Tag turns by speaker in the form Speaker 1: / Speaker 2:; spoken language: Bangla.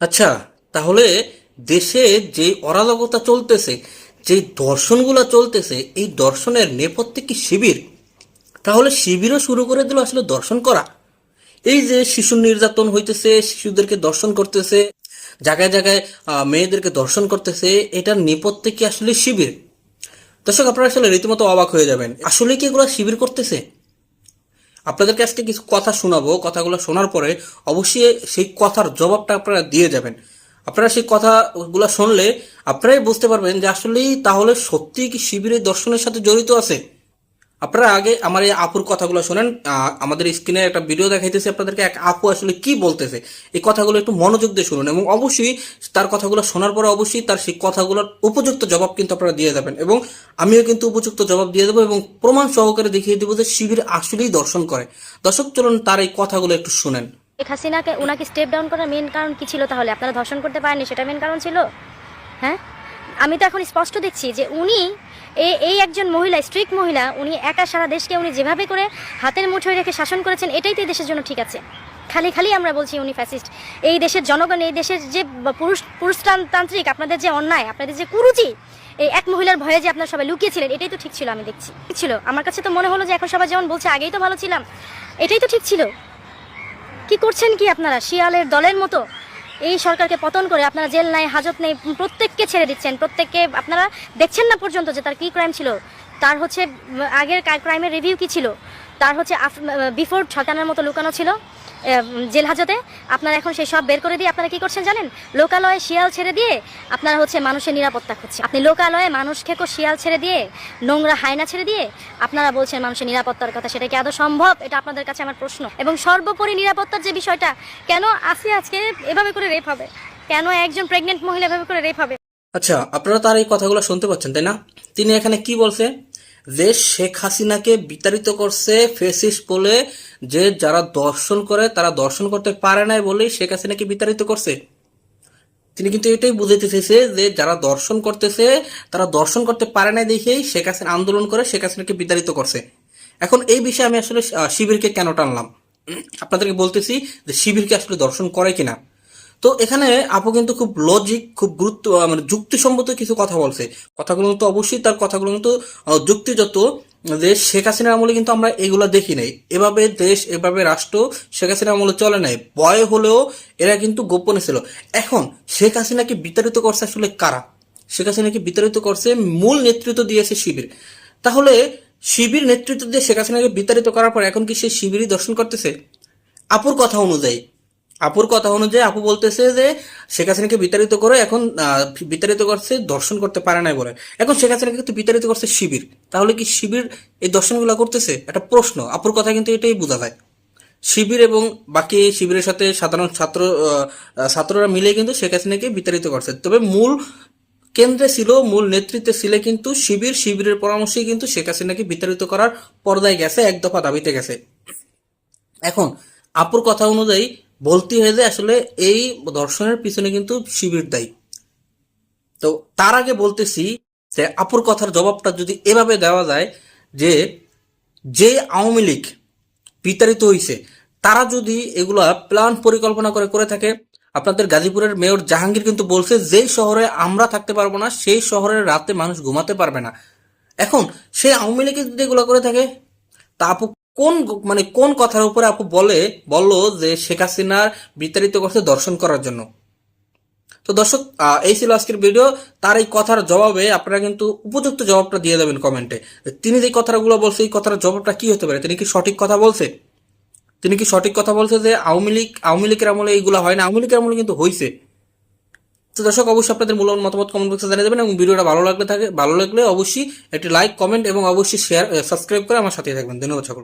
Speaker 1: আচ্ছা, তাহলে দেশে যে অরাজকতা চলতেছে, যে দর্শনগুলো চলতেছে, এই দর্শনের নেপথ্যে কি শিবির? তাহলে শিবিরও শুরু করে দিল আসলে দর্শন করা। এই যে শিশু নির্যাতন হইতেছে, শিশুদেরকে দর্শন করতেছে, জায়গায় জায়গায় মেয়েদেরকে দর্শন করতেছে, এটার নেপথ্যে কি আসলে শিবির? দর্শক, আপনারা আসলে রীতিমতো অবাক হয়ে যাবেন, আসলে কি এগুলো শিবির করতেছে? আপনাদেরকে আজকে কিছু কথা শোনাবো, কথাগুলো শোনার পরে অবশ্যই সেই কথার জবাবটা আপনারা দিয়ে যাবেন। আপনারা সেই কথাগুলো শুনলে আপনারাই বুঝতে পারবেন যে আসলেই তাহলে সত্যিই কি শিবিরের দর্শনের সাথে জড়িত আছে। আপনারা আগে আমার এই আপুর কথাগুলো শোনেন। আমাদের স্ক্রিনে একটা ভিডিও দেখাইতেছে আপনাদেরকে, এক আপু আসলে কি বলতেছে, এই কথাগুলো একটু মনোযোগ দিয়ে শুনুন এবং অবশ্যই তার কথাগুলো শোনার পরে অবশ্যই তার সেই কথাগুলোর উপযুক্ত জবাব কিন্তু আপনারা দিয়ে যাবেন এবং আমিও কিন্তু উপযুক্ত জবাব দিয়ে দেবো এবং প্রমাণ সহকারে দেখিয়ে দেবো যে শিবির আসলেই দর্শন করে। দর্শক, চলুন তার এই কথাগুলো একটু শুনেন।
Speaker 2: শেখ হাসিনাকে ওনাকে স্টেপ ডাউন করার মেন কারণ কি ছিল? তাহলে আপনারা ধর্ষণ করতে পারেননি, সেটা মেন কারণ ছিল? হ্যাঁ, আমি তো এখন স্পষ্ট দেখছি যে উনি এই একজন মহিলা, স্ট্রিক্ট মহিলা, উনি একা সারা দেশকে উনি যেভাবে করে হাতের মুঠোয় রেখে শাসন করেছেন, এটাই তো এই দেশের জন্য ঠিক আছে। খালি খালি আমরা বলছি উনি ফ্যাসিস্ট। এই দেশের জনগণ, এই দেশের যে পুরুষতান্ত্রিক আপনাদের যে অন্যায়, আপনাদের যে কুরুচি, এই এক মহিলার ভয়ে যে আপনারা সবাই লুকিয়েছিলেন, এটাই তো ঠিক ছিল। আমি দেখছি ঠিক ছিল। আমার কাছে তো মনে হলো যে এখন সবাই যেমন বলছে আগেই তো ভালো ছিলাম, এটাই তো ঠিক ছিল। কি করছেন কি আপনারা? শিয়ালের দলের মতো এই সরকারকে পতন করে আপনারা জেল নাই, হাজত নেই, প্রত্যেককে ছেড়ে দিচ্ছেন। প্রত্যেককে আপনারা দেখছেন না পর্যন্ত যে তার কি ক্রাইম ছিল, তার হচ্ছে আগের ক্রাইমের রিভিউ কি ছিল, তার হচ্ছে বিফোর ছটানোর মতো লুকানো ছিল জেল হাজতে। আপনারা এখন সেই সব বের করে দিয়ে আপনারা কি করছেন জানেন? লোকালয়ে শিয়াল ছেড়ে দিয়ে আপনারা হচ্ছে মানুষের নিরাপত্তা খুঁজছেন। আপনি লোকালয়ে মানুষ খেকো শিয়াল ছেড়ে দিয়ে, নোংরা হায়না ছেড়ে দিয়ে আপনারা বলছেন মানুষের নিরাপত্তার কথা। সেটা কি আদৌ সম্ভব? এটা আপনাদের কাছে আমার প্রশ্ন। এবং সর্বোপরি নিরাপত্তার যে বিষয়টা, কেন আসি আজকে এভাবে করে রেপ হবে? কেন একজন প্রেগনেন্ট মহিলা এভাবে করে রেপ হবে?
Speaker 1: আচ্ছা, আপনারা তার এই কথাগুলো শুনতে পাচ্ছেন, তাই না? তিনি এখানে কি বলছে? যে শেখ হাসিনাকে বিতাড়িত করছে ফেসিস্ট বলে, যে যারা দর্শন করে তারা দর্শন করতে পারে নাই বলেই শেখ হাসিনাকে বিতাড়িত করছে। তিনি কিন্তু এটাই বুঝাইতে চেয়েছে যে যারা দর্শন করতেছে তারা দর্শন করতে পারে নাই দেখেই শেখ হাসিনা আন্দোলন করে শেখ হাসিনাকে বিতাড়িত করছে। এখন এই বিষয়ে আমি আসলে শিবিরকে কেন টানলাম আপনাদেরকে বলতেছি, যে শিবিরকে আসলে দর্শন করে কিনা। তো এখানে আপু কিন্তু খুব লজিক, খুব গুরুত্ব মানে যুক্তিসম্মত কিছু কথা বলছে। কথাগুলো কিন্তু অবশ্যই তার কথাগুলো কিন্তু যুক্তিযত। যে শেখ হাসিনার আমলে কিন্তু আমরা এগুলা দেখি নাই, এভাবে দেশ এভাবে রাষ্ট্র শেখ হাসিনার আমলে চলে নাই। ভয় হলেও এরা কিন্তু গোপনে ছিল। এখন শেখ হাসিনাকে বিতাড়িত করছে আসলে কারা? শেখ হাসিনাকে বিতাড়িত করছে, মূল নেতৃত্ব দিয়েছে শিবির। তাহলে শিবির নেতৃত্ব দিয়ে শেখ হাসিনাকে বিতাড়িত করার পর এখন কি সেই শিবিরই দর্শন করতেছে? আপুর কথা অনুযায়ী আপু বলতেছে যে শেখ হাসিনাকে বিতাড়িত করে এখন বিতাড়িত করছে, দর্শন করতে পারে নাই বলে। এখন শেখ হাসিনাকে কিন্তু বিতাড়িত করছে শিবির, তাহলে কি শিবির এই দর্শনগুলো করতেছে? একটা প্রশ্ন। আপুর কথা কিন্তু এটাই বোঝা যায়। শিবির এবং বাকি শিবিরের সাথে সাধারণ ছাত্ররা মিলে কিন্তু শেখ হাসিনাকে বিতাড়িত করছে। তবে মূল কেন্দ্রে ছিল, মূল নেতৃত্বে ছিল কিন্তু শিবিরের পরামর্শেই কিন্তু শেখ হাসিনাকে বিতাড়িত করার পর্দায় গেছে, এক দফা দাবিতে গেছে। এখন আপুর কথা অনুযায়ী বলতে হয় যে আসলে এই দর্শনের পিছনে কিন্তু শিবির দায়ী। তো তার আগে বলতেছি যে আপুর কথার জবাবটা যদি এভাবে দেওয়া যায় যে যে আওয়ামী লীগ বিতাড়িত হয়েছে তারা যদি এগুলা প্ল্যান পরিকল্পনা করে করে থাকে। আপনাদের গাজীপুরের মেয়র জাহাঙ্গীর কিন্তু বলছে যেই শহরে আমরা থাকতে পারবো না সেই শহরের রাতে মানুষ ঘুমাতে পারবে না। এখন সেই আওয়ামী লীগ যদি এগুলো করে থাকে, তা আপু কোন কোন কথার উপরে আপু বললো যে শেখ হাসিনার বিতাড়িত করছে দর্শন করার জন্য? তো দর্শক, এই ছিল আজকের ভিডিও। তার এই কথার জবাবে আপনারা কিন্তু উপযুক্ত জবাবটা দিয়ে দেবেন কমেন্টে। তিনি যে কথাগুলো বলছে এই কথার জবাবটা কি হতে পারে? তিনি কি সঠিক কথা বলছে? তিনি কি সঠিক কথা বলছে যে আওয়ামী লীগের আমলে এইগুলো হয় না? আওয়ামী লীগের আমলে কিন্তু হয়েছে। তো দর্শক, অবশ্যই আপনাদের মূল্যবান মতামত কমেন্ট বক্সে জানিয়ে দেবেন এবং ভিডিওটা ভালো লাগলে অবশ্যই একটি লাইক, কমেন্ট এবং অবশ্যই শেয়ার, সাবস্ক্রাইব করে আমার সাথে থাকবেন। ধন্যবাদ সকল।